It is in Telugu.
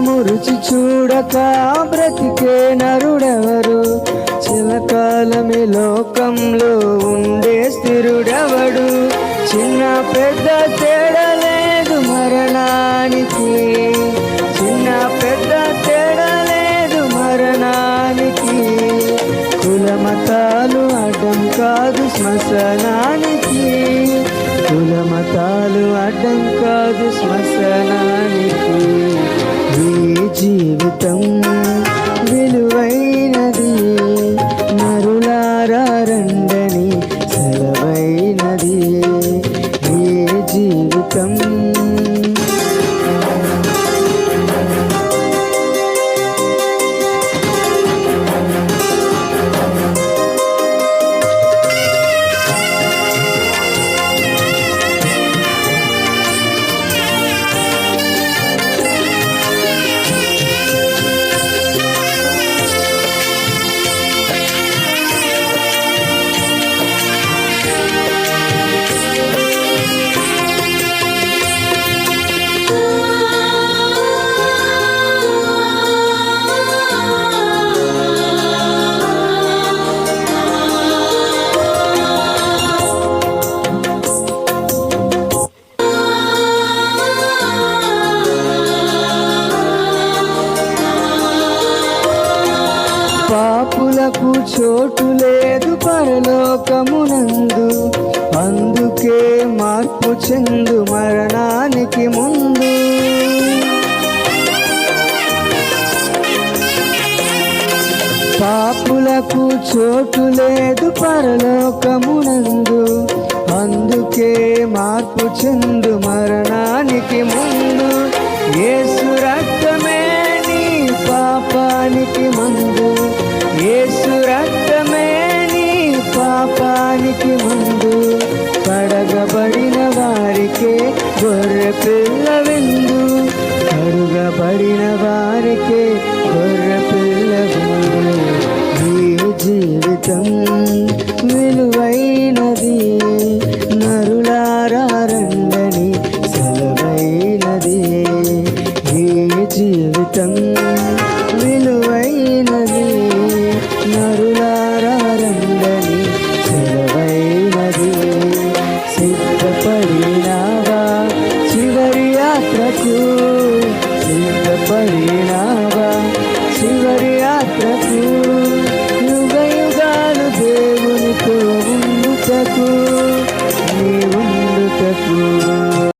మరణము రుచి చూడక బ్రతికే నరుడెవరు? చిరకాలమే లోకంలో ఉండే స్థిరుడెవడు? చిన్న పెద్ద తేడా లేదు మరణానికి, చిన్న పెద్ద తేడా లేదు మరణానికి. కులమతాలు అడ్డం కాదు శ్మశానానికి, కులమతాలు అడ్డం కాదు శ్మశానానికి. ఈ జీవితం విలువైనది, నరులారా రండని సెలవైనది. ఈ జీవితం పాపులకు చోటు లేదు పరలోకమునందు, అందుకే మార్పు చెందు మరణానికి ముందు. పాపులకు చోటు లేదు పరలోకమునందు, అందుకే మార్పు చెందు మరణానికి ముందు. యేసు రక్తమే నీ పాపానికి మందు, యేసు రక్తమే నీ పాపానికి మందు. కడగబడిన వారికే గొర్రె పిల్ల విందు, కడుగబడిన వారికే గొర్రె పిల్ల విందు. ఈ జీవితం విలువైనది, నరులారా రండని సెలవైనది. ఈ జీవితం విలువైనది, నరులారా రండని సెలవైనది. సిద్ధపడినావా చివరి యాత్రకు, సిద్ధపడినావా చివరి యాత్రకు. యుగ యుగాలు దేవునితో ఉండుటకు, నీ ఉండుటకు.